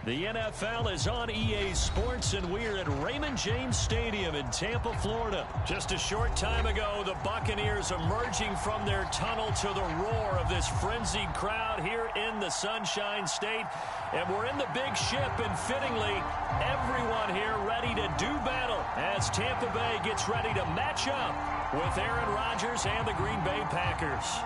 The NFL is on EA Sports, and we're at Raymond James Stadium in Tampa, Florida. Just a short time ago, the Buccaneers emerging from their tunnel to the roar of this frenzied crowd here in the Sunshine State. And we're in the big ship, and fittingly, everyone here ready to do battle as Tampa Bay gets ready to match up with Aaron Rodgers and the Green Bay Packers.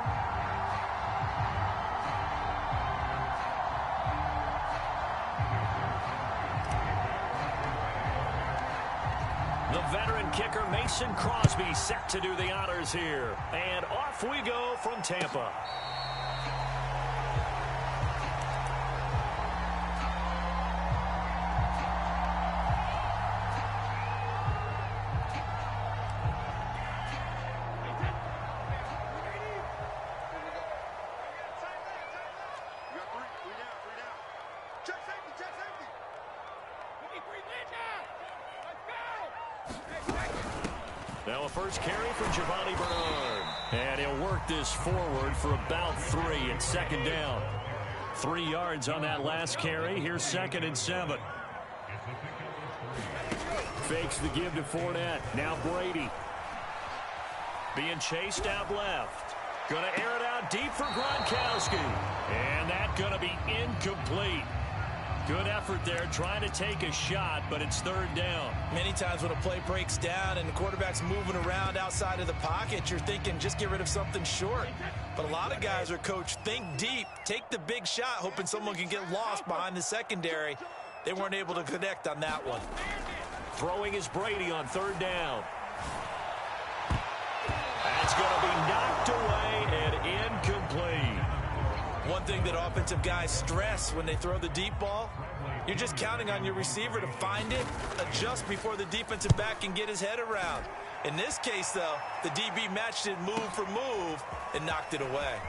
The veteran kicker Mason Crosby set to do the honors here. And off we go from Tampa. Now a first carry for Giovanni Bernard. And he'll work this forward for about 3 and second down. 3 yards on that last carry. Here's 2nd and 7. Fakes the give to Fournette. Now Brady. Being chased out left. Gonna air it out deep for Gronkowski. And that's gonna be incomplete. Good effort there, trying to take a shot, but it's 3rd down. Many times when a play breaks down and the quarterback's moving around outside of the pocket, you're thinking just get rid of something short. But a lot of guys are coached, think deep, take the big shot, hoping someone can get lost behind the secondary. They weren't able to connect on that one. Throwing is Brady on 3rd down. That's going to be knocked away and incomplete. One thing that offensive guys stress when they throw the deep ball, you're just counting on your receiver to find it, adjust before the defensive back can get his head around. In this case, though, the DB matched it move for move and knocked it away.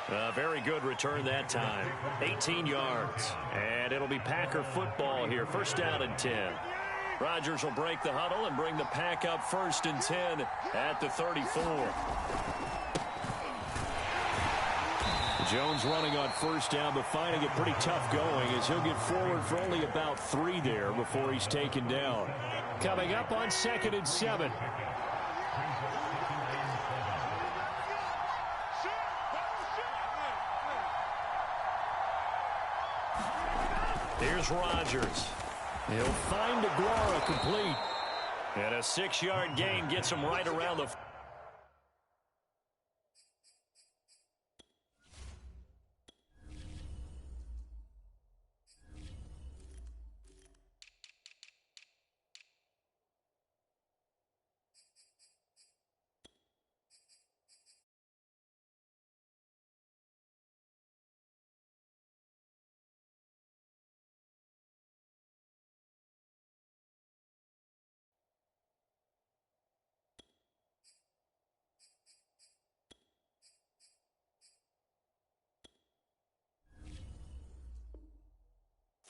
A very good return that time. 18 yards. And it'll be Packer football here. 1st down and 10. Rodgers will break the huddle and bring the Pack up 1st and 10 at the 34. Jones running on 1st down, but finding it pretty tough going as he'll get forward for only about 3 there before he's taken down. Coming up on 2nd and 7. Here's Rodgers. He'll find Aguara complete. And a 6-yard gain gets him right around the...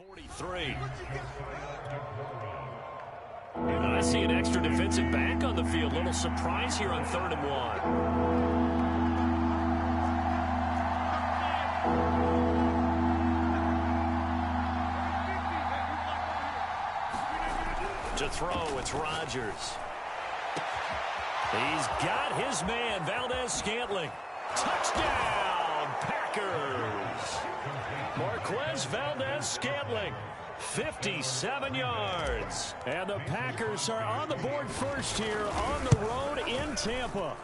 .43. And I see an extra defensive back on the field. Little surprise here on 3rd and 1. To throw, it's Rodgers. He's got his man, Valdez-Scantling. Touchdown, Packers. Marquez Valdez-Scantling, 57 yards. And the Packers are on the board first here on the road in Tampa.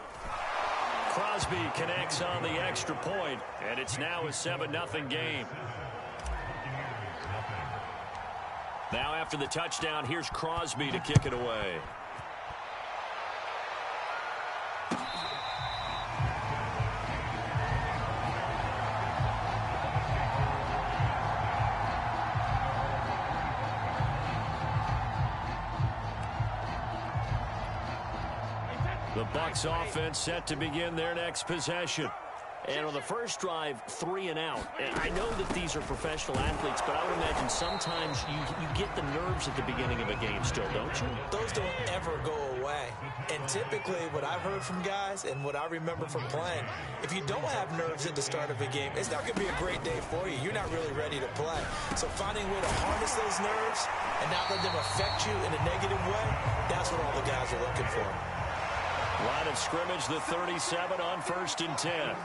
Crosby connects on the extra point, and it's now a 7-0 game. Now after the touchdown, here's Crosby to kick it away. The Bucs offense set to begin their next possession. And on the first drive, 3 and out. And I know that these are professional athletes, but I would imagine sometimes you get the nerves at the beginning of a game still, don't you? Those don't ever go away. way. And typically what I've heard from guys and what I remember from playing, if you don't have nerves at the start of a game, it's not going to be a great day for you. You're not really ready to play. So finding a way to harness those nerves and not let them affect you in a negative way, that's what all the guys are looking for. Line of scrimmage, the 37 on 1st and 10.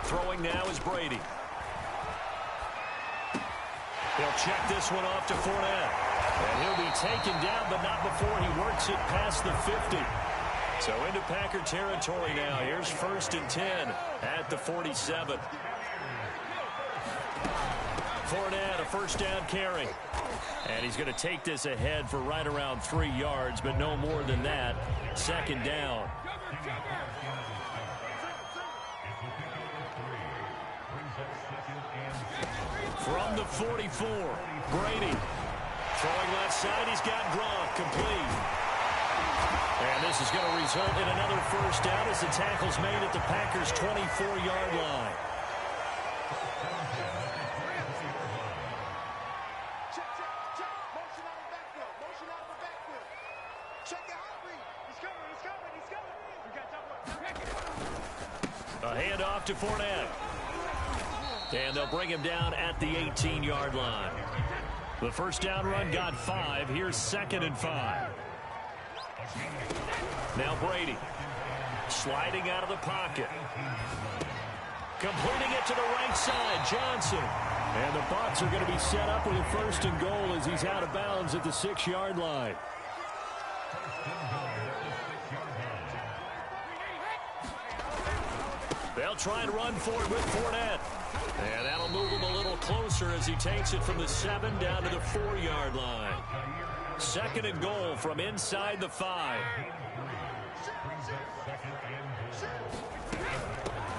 Throwing now is Brady. He'll check this one off to Fournette. And he'll be taken down, but not before he works it past the 50. So into Packer territory now. Here's 1st and 10 at the 47. Fournette, a first down carry. And he's going to take this ahead for right around 3 yards, but no more than that. 2nd down. From the 44, Brady. Throwing left side, he's got Gronk, complete. And this is going to result in another first down as the tackle's made at the Packers' 24-yard line. A handoff to Fournette. And they'll bring him down at the 18-yard line. The first down run got 5. Here's 2nd and 5. Now Brady. Sliding out of the pocket. Completing it to the right side. Johnson. And the Bucs are going to be set up with a 1st and goal as he's out of bounds at the 6-yard line. They'll try and run for it with Fournette. And that'll move him a little closer as he takes it from the 7 down to the 4-yard line. 2nd and goal from inside the 5.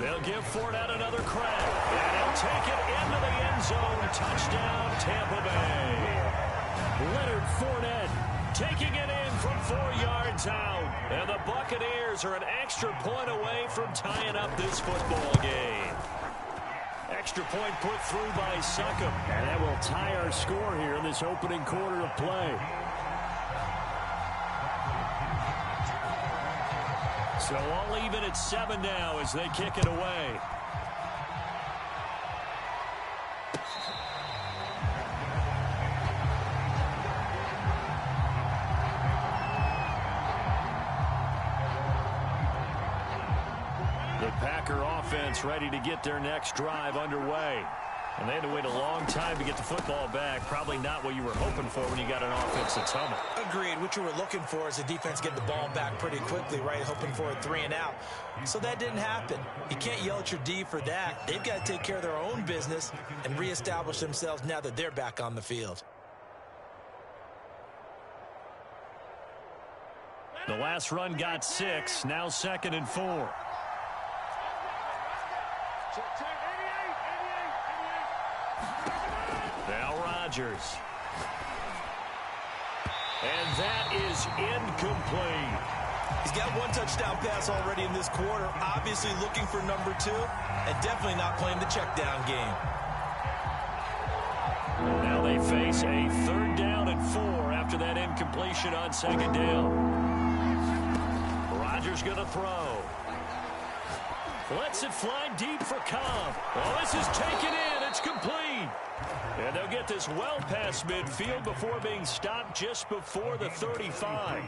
They'll give Fournette another crack. And he'll take it into the end zone. Touchdown, Tampa Bay. Leonard Fournette taking it in from 4 yards out. And the Buccaneers are an extra point away from tying up this football game. Extra point put through by Succop. And that will tie our score here in this opening quarter of play. So all even at 7 now as they kick it away. The Packer offense ready to get their next drive underway. And they had to wait a long time to get the football back. Probably not what you were hoping for when you got an offense that's humming. Agreed. What you were looking for is the defense get the ball back pretty quickly, right? Hoping for a 3 and out. So that didn't happen. You can't yell at your D for that. They've got to take care of their own business and reestablish themselves now that they're back on the field. The last run got 6. Now 2nd and 4. Now Rodgers. And that is incomplete. He's got 1 touchdown pass already in this quarter. Obviously looking for number 2 and definitely not playing the check down game. Now they face a 3rd down and 4 after that incompletion on 2nd down. Rodgers going to throw. Lets it fly deep for Cobb. Oh, this is taken in. It's complete. And they'll get this well past midfield before being stopped just before the 35.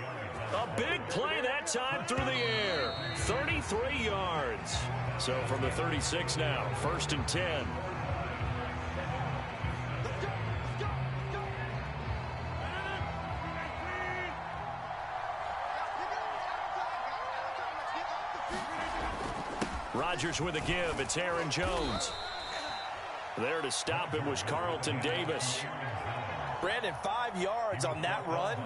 A big play that time through the air. 33 yards. So from the 36 now, 1st and 10. Rodgers with a give. It's Aaron Jones. There to stop him was Carlton Davis. Brandon, 5 yards on that run.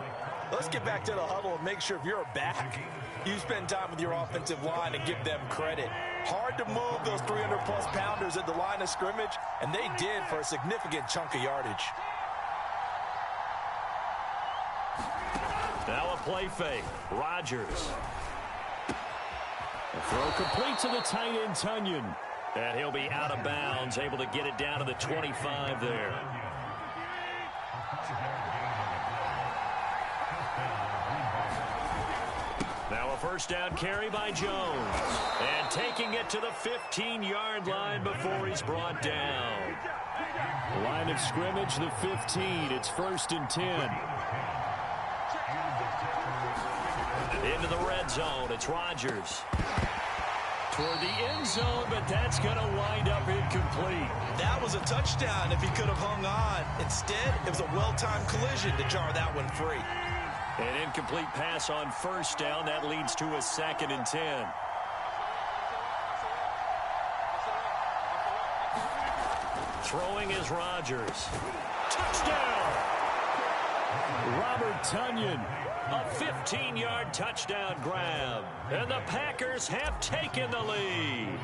Let's get back to the huddle and make sure if you're back, you spend time with your offensive line and give them credit. Hard to move those 300-plus pounders at the line of scrimmage, and they did for a significant chunk of yardage. Now a play fake. Rodgers. A throw complete to the tight end, Tunyon. And he'll be out of bounds, able to get it down to the 25 there. first down carry by Jones. And taking it to the 15-yard line before he's brought down. Line of scrimmage, the 15. It's 1st and 10. Into the red zone. It's Rodgers. Toward the end zone, but that's going to wind up incomplete. That was a touchdown if he could have hung on. Instead, it was a well-timed collision to jar that one free. An incomplete pass on first down. That leads to a 2nd and 10. Throwing is Rodgers. Touchdown! Robert Tonyan. A 15-yard touchdown grab. And the Packers have taken the lead.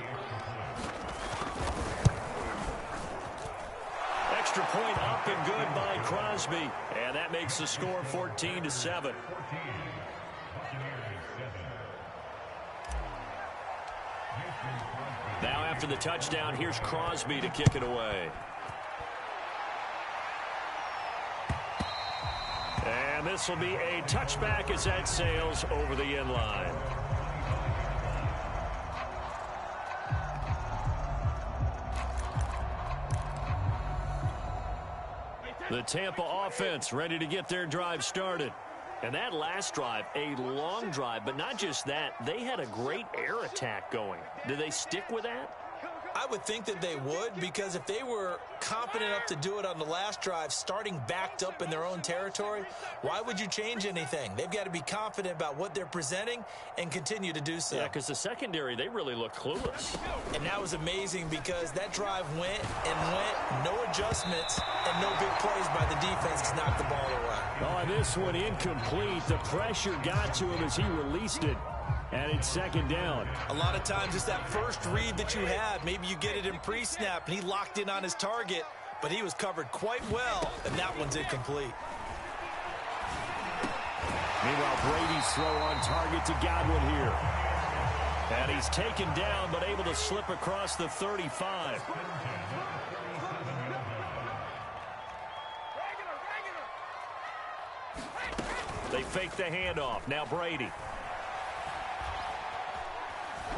Extra point up and good by Crosby. And that makes the score 14-7. Now after the touchdown, here's Crosby to kick it away. And this will be a touchback as that sails over the end line. The Tampa offense ready to get their drive started. And that last drive, a long drive, but not just that, they had a great air attack going. Do they stick with that? I would think that they would, because if they were confident enough to do it on the last drive, starting backed up in their own territory, why would you change anything? They've got to be confident about what they're presenting and continue to do so. Yeah, because the secondary, they really looked clueless. And that was amazing because that drive went and went, no adjustments, and no big plays by the defense to knock the ball away. Oh, this one incomplete. The pressure got to him as he released it. And it's 2nd down. A lot of times it's that first read that you have. Maybe you get it in pre-snap, and he locked in on his target, but he was covered quite well, and that one's incomplete. Meanwhile, Brady's throw on target to Godwin here. And he's taken down, but able to slip across the 35. They fake the handoff. Now Brady.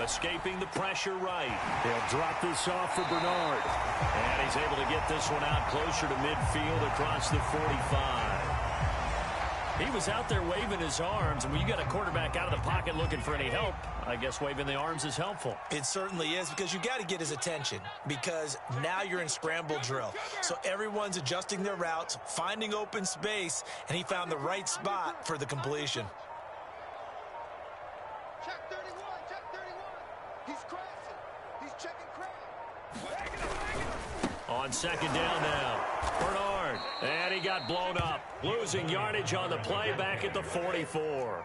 Escaping the pressure right. He'll drop this off for Bernard. And he's able to get this one out closer to midfield across the 45. He was out there waving his arms, and when you got a quarterback out of the pocket looking for any help, I guess waving the arms is helpful. It certainly is, because you got to get his attention, because now you're in scramble drill. So everyone's adjusting their routes, finding open space, and he found the right spot for the completion. On 2nd down now, Bernard, and he got blown up, losing yardage on the play back at the 44.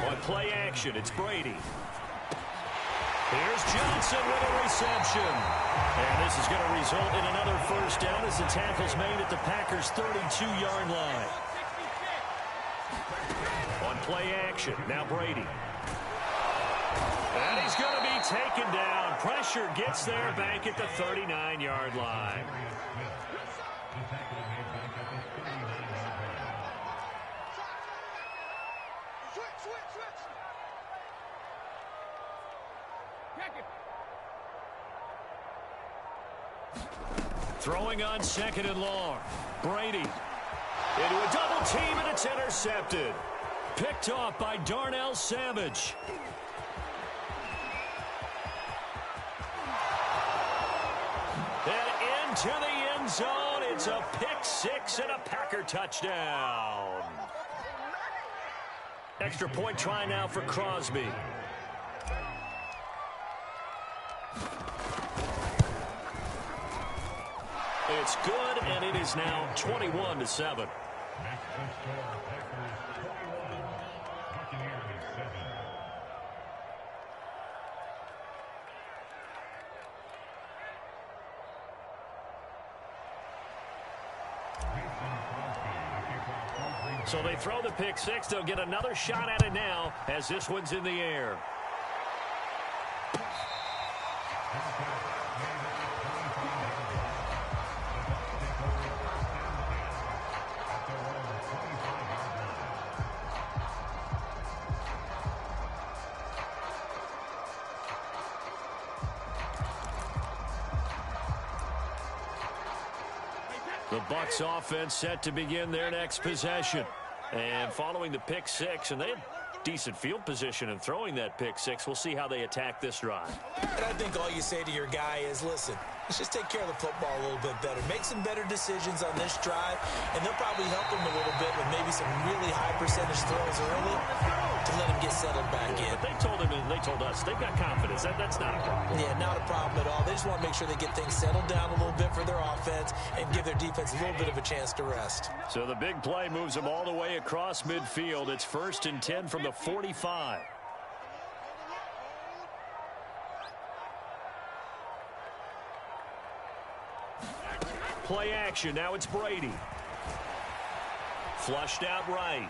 On play action, it's Brady. Here's Johnson with a reception. And this is going to result in another first down as the tackle's made at the Packers' 32-yard line. On play action, now Brady. And he's going to be taken down. Pressure gets there back at the 39-yard line. Throwing on 2nd and long. Brady into a double team, and it's intercepted. Picked off by Darnell Savage. And into the end zone. It's a pick-6 and a Packer touchdown. Extra point try now for Crosby. It's good, and it is now 21-7. So they throw the pick-6. They'll get another shot at it now as this one's in the air. The Bucs offense set to begin their next possession. And following the pick six, and they had decent field position in throwing that pick six. We'll see how they attack this drive. And I think all you say to your guy is, listen, let's just take care of the football a little bit better. Make some better decisions on this drive, and they'll probably help him a little bit with maybe some really high percentage throws early to let him get settled back in. But they told him, and they told us, they've got confidence. That's not a problem. Yeah, not a problem at all. They just want to make sure they get things settled down a little bit for their offense and give their defense a little bit of a chance to rest. So the big play moves them all the way across midfield. It's 1st and 10 from the 45. Play action. Now it's Brady. Flushed out right.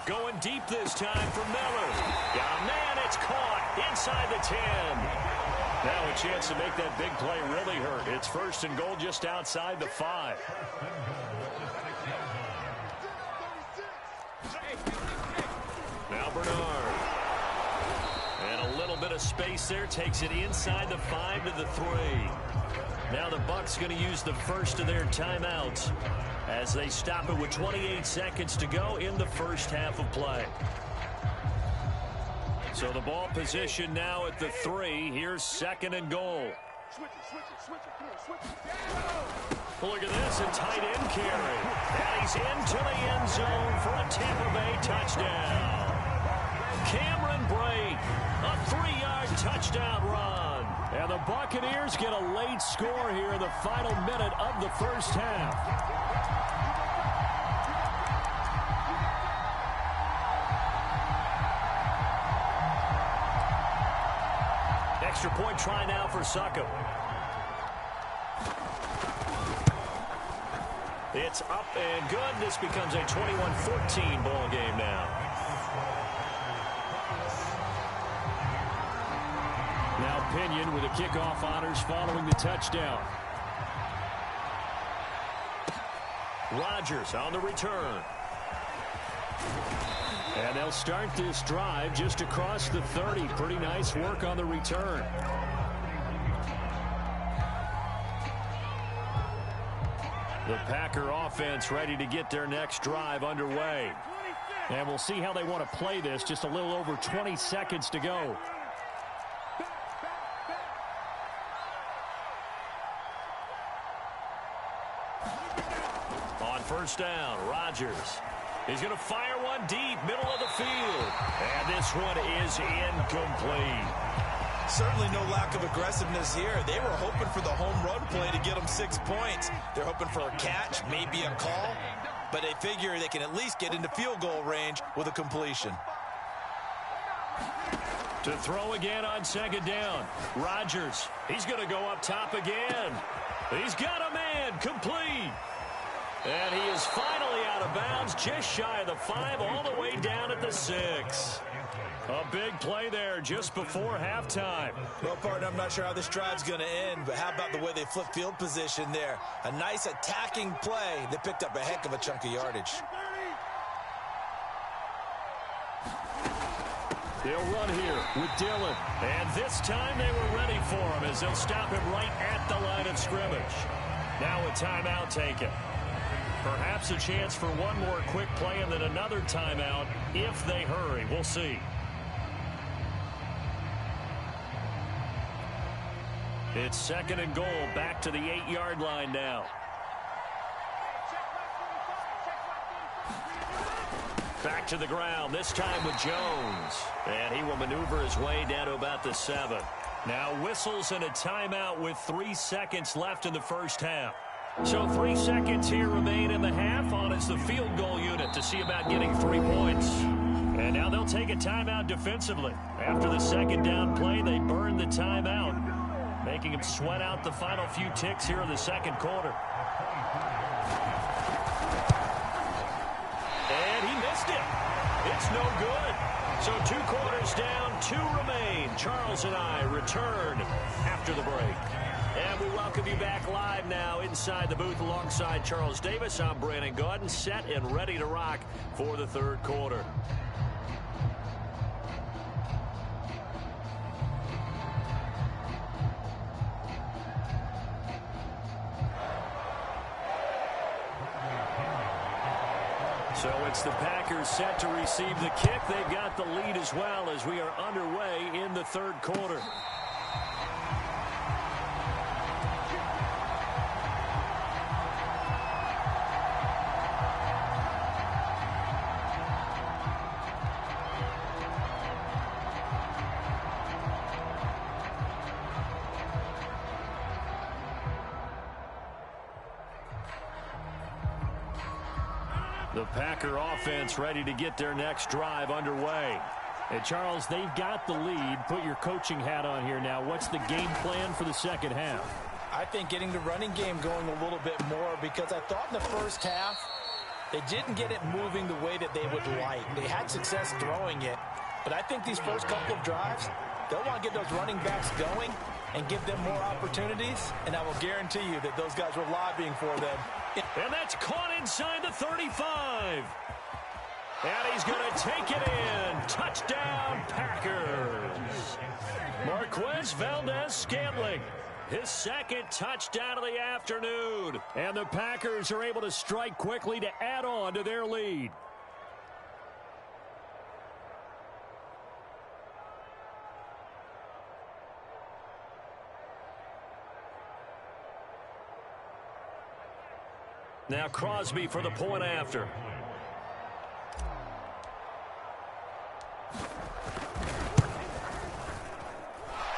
Going deep this time for Miller. Got a man. It's caught inside the 10. Now a chance to make that big play really hurt. It's 1st and goal just outside the 5. Now Bernard. And a little bit of space there. Takes it inside the 5 to the 3. Now the Bucs going to use the first of their timeouts as they stop it with 28 seconds to go in the first half of play. So the ball position now at the 3. Here's 2nd and goal. Look at this, a tight end carry. And he's into the end zone for a Tampa Bay touchdown. Cameron Brate, a 3-yard touchdown run. And the Buccaneers get a late score here in the final minute of the first half. Extra point try now for Succop. It's up and good. This becomes a 21-14 ball game now. Now Pinion with the kickoff honors following the touchdown. Rodgers on the return. And they'll start this drive just across the 30. Pretty nice work on the return. The Packer offense ready to get their next drive underway. And we'll see how they want to play this. Just a little over 20 seconds to go. On first down, Rodgers. He's going to fire one deep, middle of the field. And this one is incomplete. Certainly no lack of aggressiveness here. They were hoping for the home run play to get them 6 points. They're hoping for a catch, maybe a call, but they figure they can at least get into field goal range with a completion. To throw again on 2nd down. Rodgers, he's going to go up top again. He's got a man, complete. And he is finally out of bounds, just shy of the 5, all the way down at the 6. A big play there just before halftime. Well, partner, I'm not sure how this drive's going to end, but how about the way they flip field position there? A nice attacking play. They picked up a heck of a chunk of yardage. They'll run here with Dillon. And this time they were ready for him as they'll stop him right at the line of scrimmage. Now a timeout taken. Perhaps a chance for one more quick play and then another timeout if they hurry. We'll see. It's 2nd and goal, back to the 8-yard line now. Back to the ground, this time with Jones. And he will maneuver his way down to about the 7. Now whistles and a timeout with 3 seconds left in the first half. So 3 seconds here remain in the half on as the field goal unit to see about getting 3 points. And now they'll take a timeout defensively. After the 2nd down play, they burn the timeout, making them sweat out the final few ticks here in the 2nd quarter. And he missed it. It's no good. So 2 quarters down, 2 remain. Charles and I return after the break. And we welcome you back live now inside the booth alongside Charles Davis. I'm Brandon Gaudin, set and ready to rock for the 3rd quarter. So it's the Packers set to receive the kick. They've got the lead as well as we are underway in the third quarter. The Packer offense ready to get their next drive underway. And Charles, they've got the lead. Put your coaching hat on here now. What's the game plan for the second half? I think getting the running game going a little bit more, because I thought in the first half they didn't get it moving the way that they would like. They had success throwing it, but I think these first couple of drives, they'll want to get those running backs going and give them more opportunities, and I will guarantee you that those guys were lobbying for them. And that's caught inside the 35. And he's going to take it in. Touchdown, Packers. Marquez Valdes-Scantling, his second touchdown of the afternoon. And the Packers are able to strike quickly to add on to their lead. Now Crosby for the point after.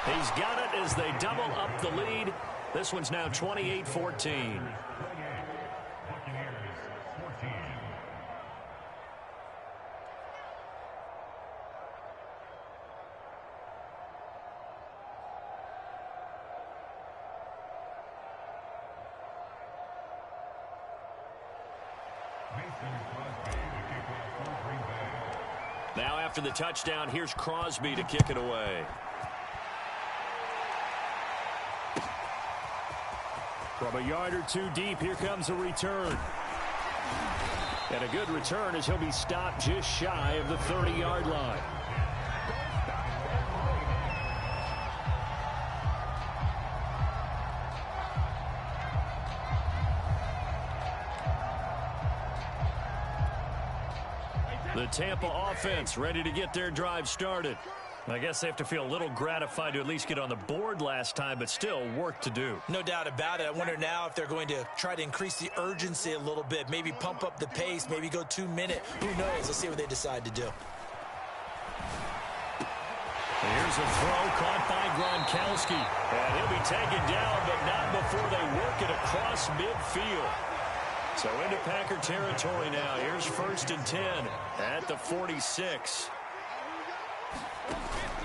He's got it as they double up the lead. This one's now 28-14. Now after the touchdown, here's Crosby to kick it away. From a yard or two deep, here comes a return. And a good return as he'll be stopped just shy of the 30-yard line. The Tampa offense ready to get their drive started. I guess they have to feel a little gratified to at least get on the board last time, but still work to do. No doubt about it. I wonder now if they're going to try to increase the urgency a little bit, maybe pump up the pace, maybe go 2 minute. Who knows? Let's see what they decide to do. Here's a throw caught by Gronkowski. And he'll be taken down, but not before they work it across midfield. So into Packer territory now. Here's 1st and 10 at the 46.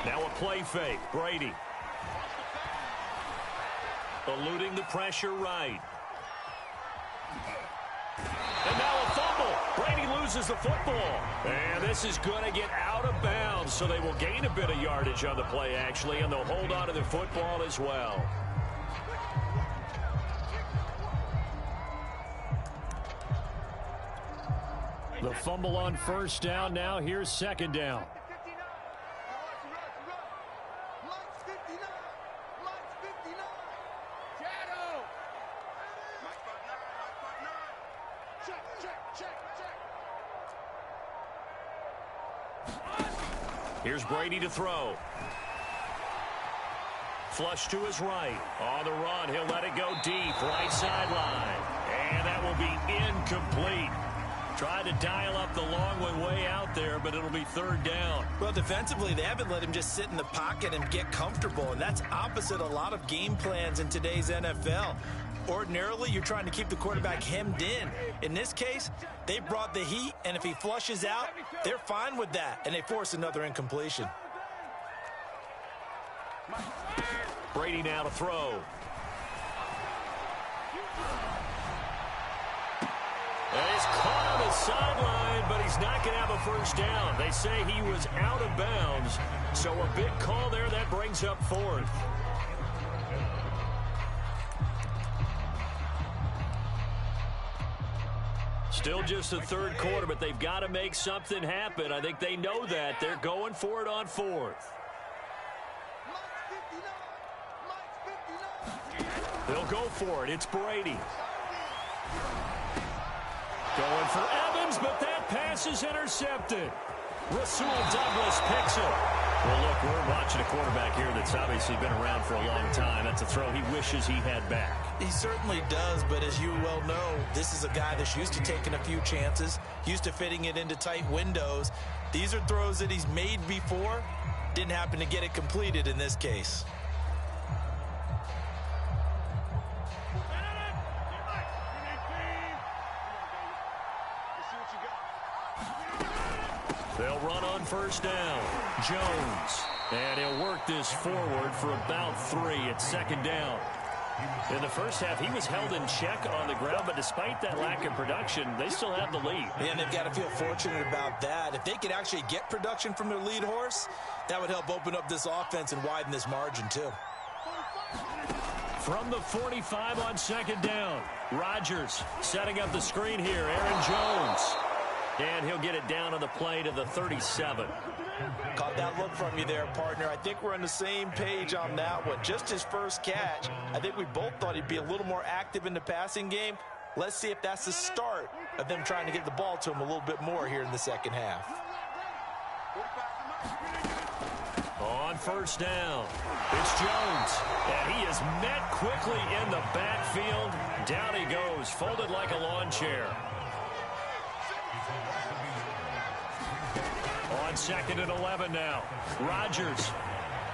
Now a play fake. Brady. Eluding the pressure right. And now a fumble. Brady loses the football. And this is going to get out of bounds, so they will gain a bit of yardage on the play, actually, and they'll hold on to the football as well. The fumble on 1st down. Now here's 2nd down. Here's Brady to throw. Flush to his right. On the run, he'll let it go deep. Right sideline. And that will be incomplete. Tried to dial up the long one way out there, but it'll be 3rd down. Well, defensively, they haven't let him just sit in the pocket and get comfortable, and that's opposite a lot of game plans in today's NFL. Ordinarily, you're trying to keep the quarterback hemmed in. In this case, they brought the heat, and if he flushes out, they're fine with that, and they force another incompletion. Brady now to throw. And he's caught on the sideline, but he's not going to have a 1st down. They say he was out of bounds, so a big call there that brings up 4th. Still just the 3rd quarter, but they've got to make something happen. I think they know that. They're going for it on 4th. They'll go for it. It's Brady. Going for Evans. runs, but that pass is intercepted. Rasul Douglas picks it. Well, look, we're watching a quarterback here that's obviously been around for a long time. That's a throw he wishes he had back. He certainly does, but as you well know, this is a guy that's used to taking a few chances, used to fitting it into tight windows. These are throws that he's made before. Didn't happen to get it completed in this case. They'll run on first down. Jones. And he'll work this forward for about 3 at second down. In the first half, he was held in check on the ground, but despite that lack of production, they still have the lead. And they've got to feel fortunate about that. If they could actually get production from their lead horse, that would help open up this offense and widen this margin too. From the 45 on second down, Rodgers setting up the screen here. Aaron Jones. And he'll get it down on the play to the 37. Caught that look from you there, partner. I think we're on the same page on that one. Just his first catch. I think we both thought he'd be a little more active in the passing game. Let's see if that's the start of them trying to get the ball to him a little bit more here in the second half. On first down, it's Jones. And he is met quickly in the backfield. Down he goes, folded like a lawn chair. On second and 11 now. Rodgers.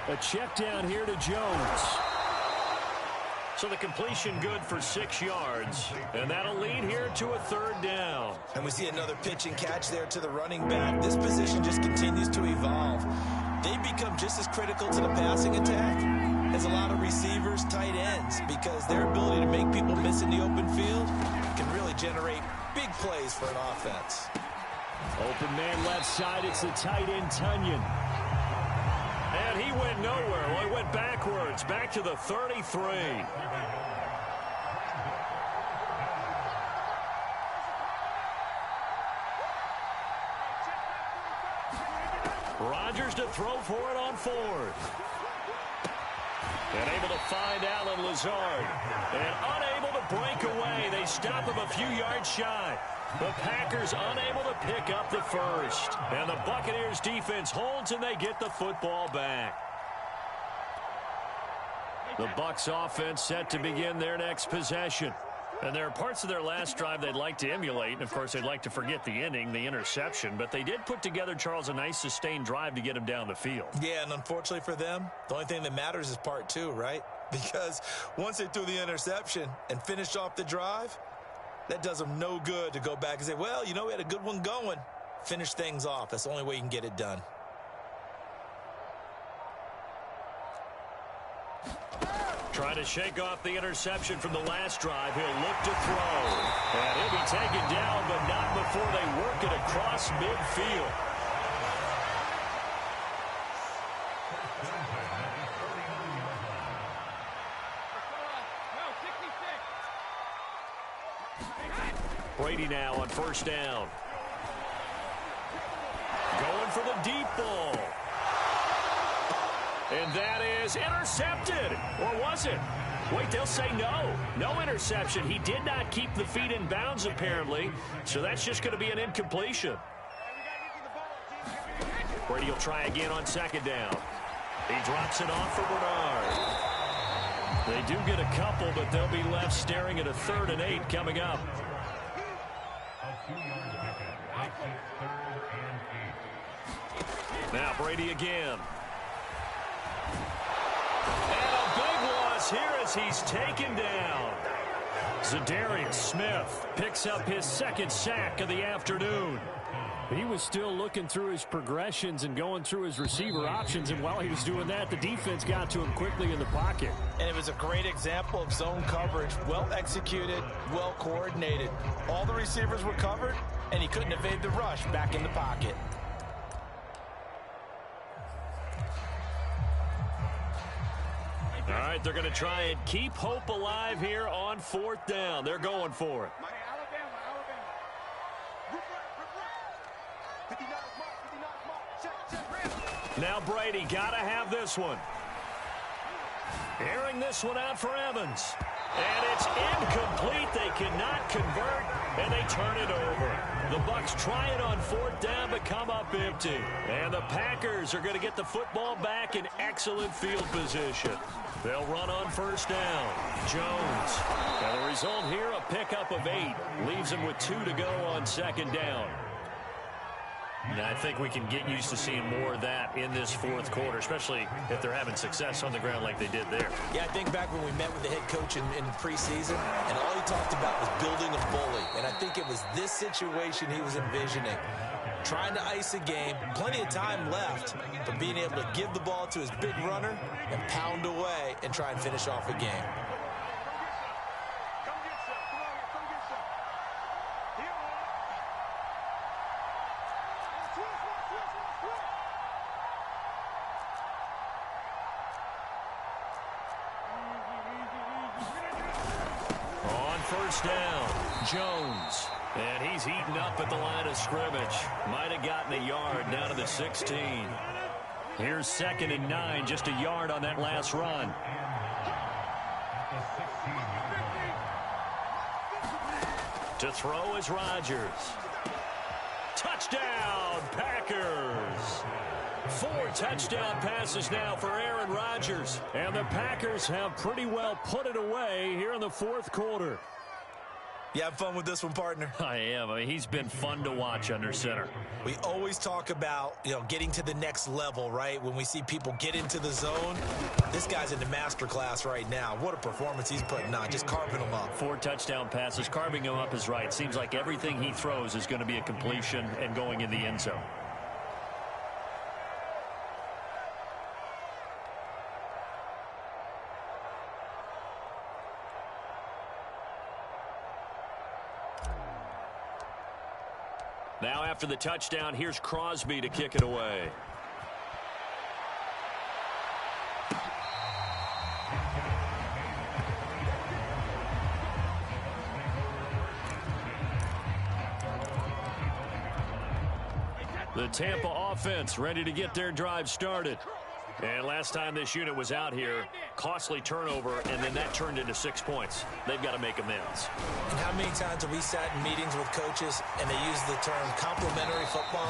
A check down here to Jones. So the completion good for 6 yards. And that'll lead here to a third down. And we see another pitch and catch there to the running back. This position just continues to evolve. They become just as critical to the passing attack as a lot of receivers, tight ends, because their ability to make people miss in the open field can really generate big plays for an offense. Open man left side, it's the tight end, Tunyon. And he went nowhere. Well, he went backwards, back to the 33. Rodgers to throw for it on fourth. And able to find Allen Lazard. And unable to break away. They stop him a few yards shy. The Packers unable to pick up the first. And the Buccaneers defense holds and they get the football back. The Bucs offense set to begin their next possession. And there are parts of their last drive they'd like to emulate. And, of course, they'd like to forget the inning, the interception. But they did put together, Charles, a nice sustained drive to get him down the field. Yeah, and unfortunately for them, the only thing that matters is part 2, right? Because once they threw the interception and finished off the drive, that does them no good to go back and say, well, you know, we had a good one going. Finish things off. That's the only way you can get it done. Trying to shake off the interception from the last drive. He'll look to throw. And he'll be taken down, but not before they work it across midfield. Brady now on first down. Going for the deep ball. And that is intercepted. Or was it? Wait, they'll say no. No interception. He did not keep the feet in bounds, apparently. So that's just going to be an incompletion. Brady will try again on second down. He drops it off for Bernard. They do get a couple, but they'll be left staring at a 3rd and 8 coming up. Now Brady again. And a big loss here as he's taken down. Zadarius Smith picks up his 2nd sack of the afternoon. He was still looking through his progressions and going through his receiver options, and while he was doing that, the defense got to him quickly in the pocket. And it was a great example of zone coverage. Well executed, well coordinated. All the receivers were covered, and he couldn't evade the rush back in the pocket. All right, they're going to try and keep hope alive here on 4th down. They're going for it. Now Brady got to have this one. Airing this one out for Evans. And it's incomplete. They cannot convert, and they turn it over. The Bucs Bucs try it on 4th down but come up empty. And the Packers are going to get the football back in excellent field position. They'll run on 1st down. Jones. And the result here, a pickup of 8. Leaves him with 2 to go on 2nd down. Yeah, I think we can get used to seeing more of that in this 4th quarter, especially if they're having success on the ground like they did there. Yeah, I think back when we met with the head coach in preseason, and all he talked about was building a bully. And I think it was this situation he was envisioning. Trying to ice a game, plenty of time left, but being able to give the ball to his big runner and pound away and try and finish off a game. On 1st down, Jones. And he's heating up at the line of scrimmage. Might have gotten a yard down to the 16. Here's 2nd and 9, just a yard on that last run. To throw is Rodgers. Touchdown, Packers! 4 touchdown passes now for Aaron Rodgers. And the Packers have pretty well put it away here in the 4th quarter. You have fun with this one, partner? I am. I mean, he's been fun to watch under center. We always talk about, getting to the next level, right? When we see people get into the zone, this guy's in the master class right now. What a performance he's putting on, just carving them up. 4 touchdown passes. Carving him up is right. Seems like everything he throws is going to be a completion and going in the end zone. Now after the touchdown, here's Crosby to kick it away. The Tampa offense ready to get their drive started. And last time this unit was out here, costly turnover, and then that turned into 6 points. They've got to make amends. And how many times have we sat in meetings with coaches and they use the term complementary football?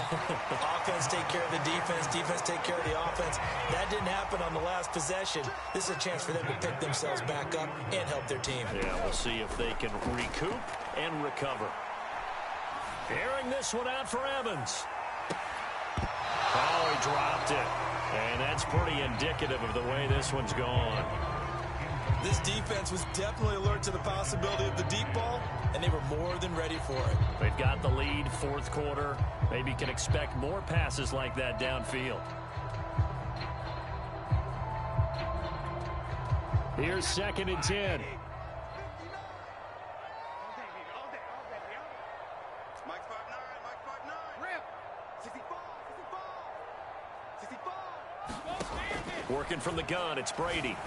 Offense take care of the defense, defense take care of the offense. That didn't happen on the last possession. This is a chance for them to pick themselves back up and help their team. Yeah, we'll see if they can recoup and recover. Airing this one out for Evans. Oh, he dropped it. And that's pretty indicative of the way this one's gone. This defense was definitely alert to the possibility of the deep ball, and they were more than ready for it. They've got the lead, 4th quarter. Maybe can expect more passes like that downfield. Here's 2nd and 10. Working from the gun, it's Brady.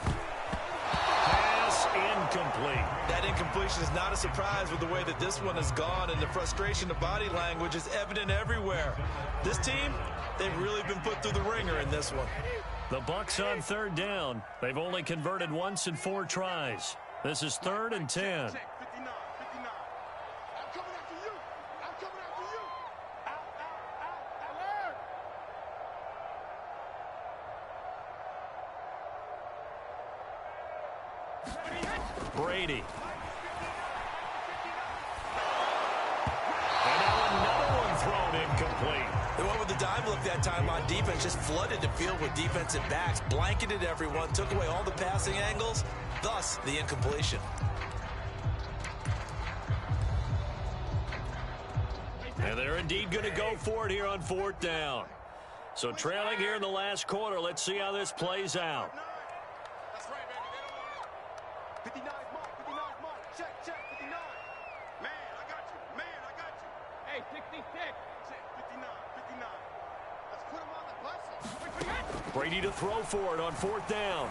Pass incomplete. That incompletion is not a surprise with the way that this one has gone, and the frustration of body language is evident everywhere. This team, they've really been put through the ringer in this one. The Bucs on 3rd down. They've only converted once in 4 tries. This is 3rd and 10. Brady. And now another one thrown incomplete. They went with the dive look that time on defense, just flooded the field with defensive backs, blanketed everyone, took away all the passing angles, thus the incompletion. And they're indeed going to go for it here on 4th down. So trailing here in the last quarter, let's see how this plays out. Brady to throw for it on 4th down.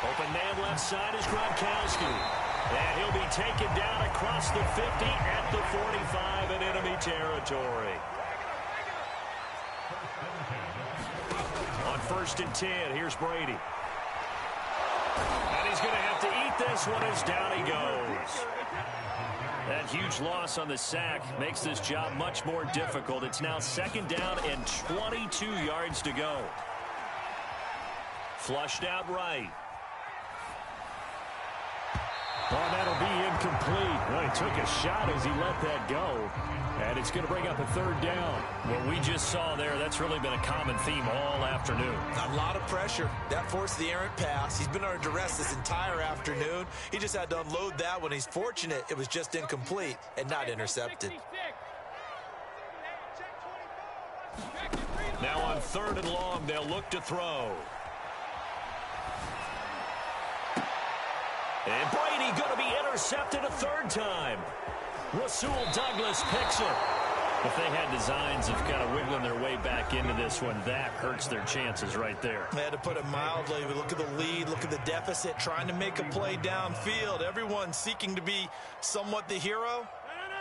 Open man left side is Gronkowski. And he'll be taken down across the 50 at the 45 in enemy territory. On 1st and 10, here's Brady. And he's going to have to eat this one as down he goes. That huge loss on the sack makes this job much more difficult. It's now 2nd down and 22 yards to go. Flushed out right. Oh, that'll be incomplete. Well, he took a shot as he let that go. And it's going to bring up a 3rd down. What we just saw there, that's really been a common theme all afternoon. A lot of pressure. That forced the errant pass. He's been under duress this entire afternoon. He just had to unload that one. He's fortunate it was just incomplete and not intercepted. Now on 3rd and long, they'll look to throw. And Brady going to be intercepted a 3rd time. Rasul Douglas picks it. If they had designs of kind of wiggling their way back into this one, that hurts their chances right there. They had to put it mildly. But look at the lead, look at the deficit, trying to make a play downfield. Everyone seeking to be somewhat the hero.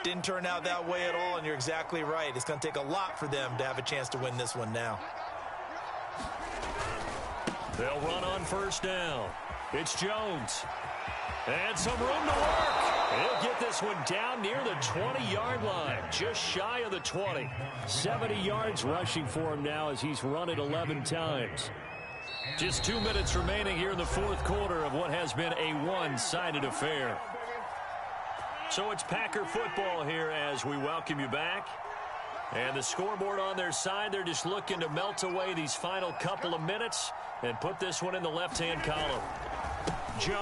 Didn't turn out that way at all, and you're exactly right. It's going to take a lot for them to have a chance to win this one now. They'll run on 1st down. It's Jones. And some room to work. He'll get this one down near the 20-yard line, just shy of the 20. 70 yards rushing for him now as he's run it 11 times. Just 2 minutes remaining here in the 4th quarter of what has been a one-sided affair. So it's Packer football here as we welcome you back. And the scoreboard on their side, they're just looking to melt away these final couple of minutes and put this one in the left-hand column. Jones,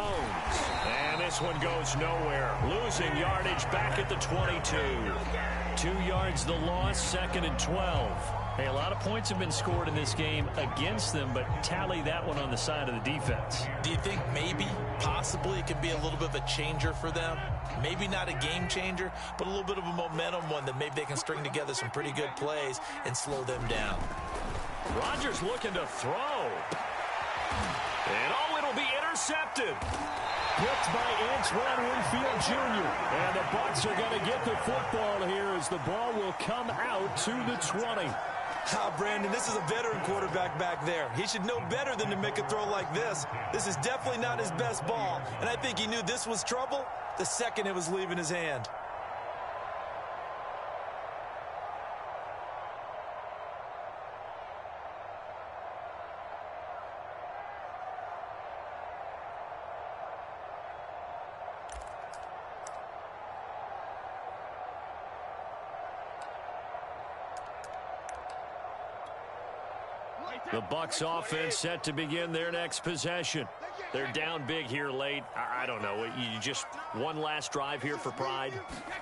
and this one goes nowhere. Losing yardage back at the 22. 2 yards the loss, 2nd and 12. Hey, a lot of points have been scored in this game against them, but tally that one on the side of the defense. Do you think maybe, possibly, it could be a little bit of a changer for them? Maybe not a game changer, but a little bit of a momentum one that maybe they can string together some pretty good plays and slow them down. Rodgers looking to throw. And it'll be intercepted. Picked by Antoine Winfield Jr. And the Bucs are going to get the football here as the ball will come out to the 20. Brandon, this is a veteran quarterback back there. He should know better than to make a throw like this. This is definitely not his best ball. And I think he knew this was trouble the second it was leaving his hand. The Bucs offense set to begin their next possession. They're down big here late. I don't know. You just one last drive here for pride.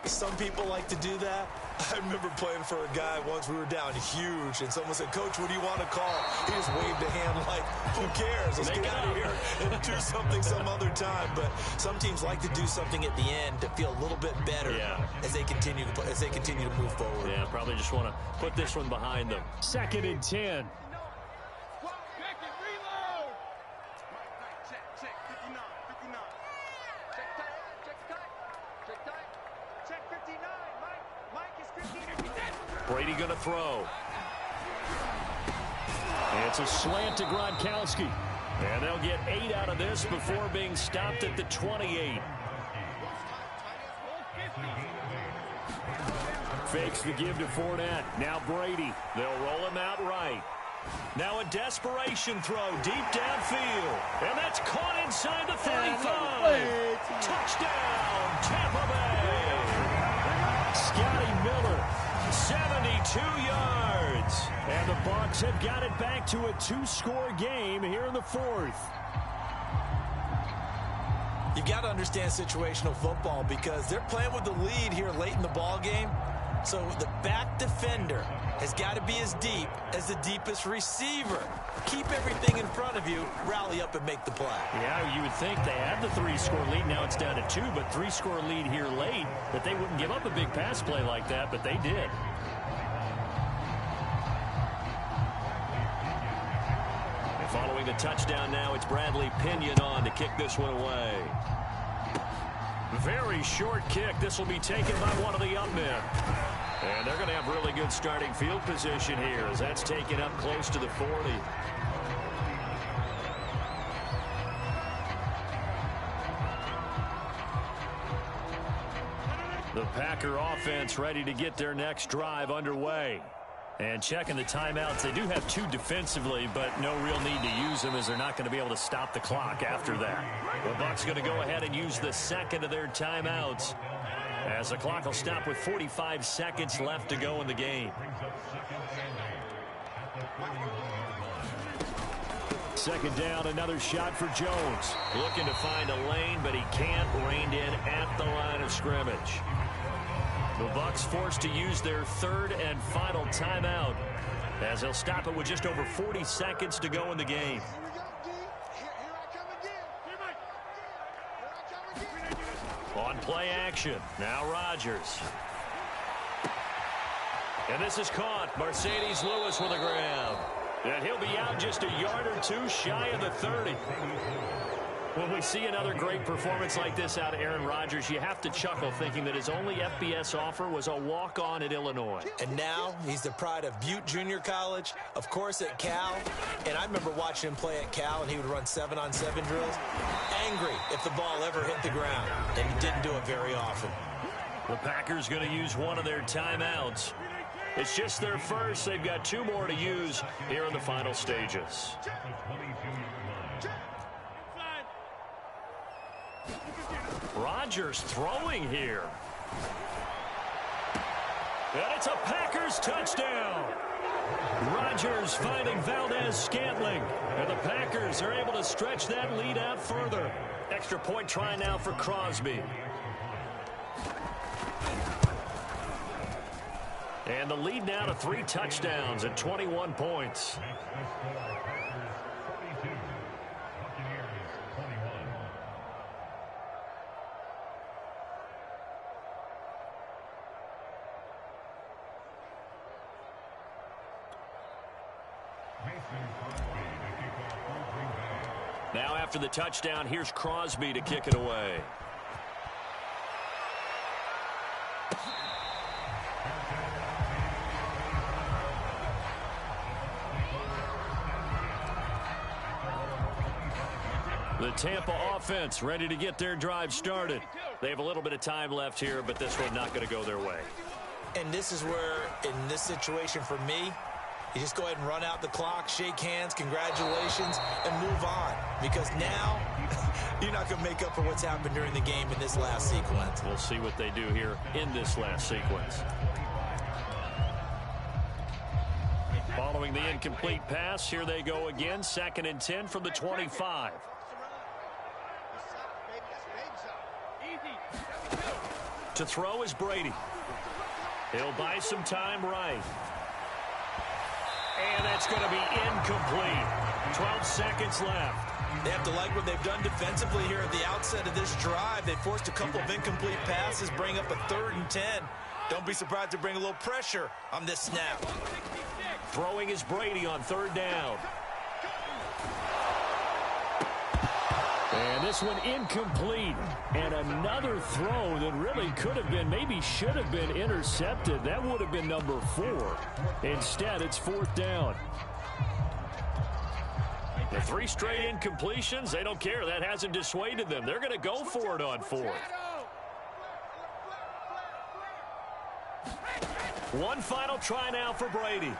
Some people like to do that. I remember playing for a guy once. We were down huge, and someone said, "Coach, what do you want to call?" He just waved a hand like, "Who cares? Let's get out of here and do something some other time." But some teams like to do something at the end to feel a little bit better as they continue to move forward. Yeah, probably just want to put this one behind them. 2nd and 10. Brady going to throw. And it's a slant to Gronkowski. And they'll get 8 out of this before being stopped at the 28. Fakes the give to Fournette. Now Brady. They'll roll him out right. Now a desperation throw deep downfield. And that's caught inside the 35. Touchdown, Tampa Bay. Scotty Miller. 72 yards. And the Bucs have got it back to a 2-score game here in the 4th. You got to understand situational football because they're playing with the lead here late in the ball game. So the back defender has got to be as deep as the deepest receiver. Keep everything in front of you, rally up and make the play. Yeah, you would think they had the 3-score lead. Now it's down to 2, but 3-score lead here late. That they wouldn't give up a big pass play like that, but they did. And following the touchdown now, it's Bradley Pinion on to kick this one away. Very short kick. This will be taken by one of the up men. And they're going to have really good starting field position here as that's taken up close to the 40. Packer offense ready to get their next drive underway. And checking the timeouts, they do have 2 defensively, but no real need to use them as they're not going to be able to stop the clock after that. The Bucs going to go ahead and use the second of their timeouts as the clock will stop with 45 seconds left to go in the game. Second down, another shot for Jones. Looking to find a lane, but he can't. Reined in at the line of scrimmage. The Bucs forced to use their third and final timeout as they'll stop it with just over 40 seconds to go in the game. On play action, now Rodgers. And this is caught. Mercedes Lewis with a grab. And he'll be out just a yard or 2 shy of the 30. When we see another great performance like this out of Aaron Rodgers, you have to chuckle thinking that his only FBS offer was a walk-on at Illinois. And now he's the pride of Butte Junior College, of course at Cal. And I remember watching him play at Cal, and he would run 7-on-7 drills. Angry if the ball ever hit the ground, and he didn't do it very often. The Packers going to use one of their timeouts. It's just their first. They've got 2 more to use here in the final stages. Rodgers throwing here. And it's a Packers touchdown. Rodgers finding Valdez-Scantling. And the Packers are able to stretch that lead out further. Extra point try now for Crosby. And the lead now to 3 touchdowns and 21 points. Now after the touchdown, here's Crosby to kick it away. The Tampa offense ready to get their drive started. They have a little bit of time left here, but this one not going to go their way. And this is where, in this situation for me, you just go ahead and run out the clock, shake hands, congratulations, and move on. Because now, you're not going to make up for what's happened during the game in this last sequence. We'll see what they do here in this last sequence. Following the incomplete pass, here they go again. 2nd and 10 from the 25. To throw is Brady. He'll buy some time right. And that's going to be incomplete. 12 seconds left. They have to like what they've done defensively here at the outset of this drive. They forced a couple of incomplete passes, bring up a 3rd and 10. Don't be surprised to bring a little pressure on this snap. Throwing is Brady on 3rd down. And this one incomplete. And another throw that really could have been, maybe should have been intercepted. That would have been number 4. Instead, it's 4th down. The 3 straight incompletions, they don't care. That hasn't dissuaded them. They're going to go for it on 4th. One final try now for Brady.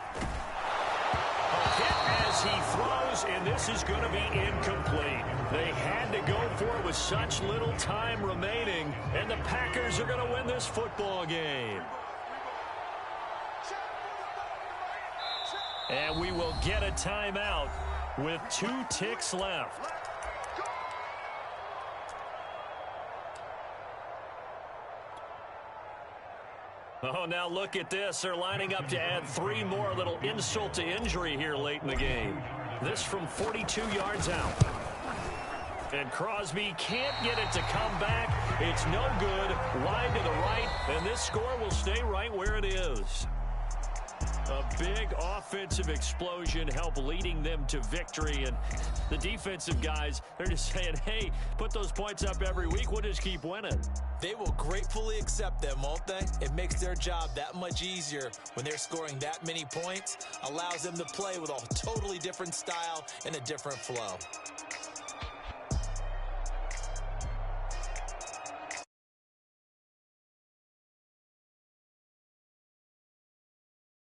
A hit as he throws, and this is going to be incomplete. They had to go for it with such little time remaining, and the Packers are going to win this football game. And we will get a timeout with 2 ticks left. Oh, now look at this. They're lining up to add 3 more. A little insult to injury here late in the game. This from 42 yards out. And Crosby can't get it to come back. It's no good. Wide to the right. And this score will stay right where it is. A big offensive explosion help leading them to victory. And the defensive guys, they're just saying, hey, put those points up every week. We'll just keep winning. They will gratefully accept them, won't they? It makes their job that much easier when they're scoring that many points. Allows them to play with a totally different style and a different flow.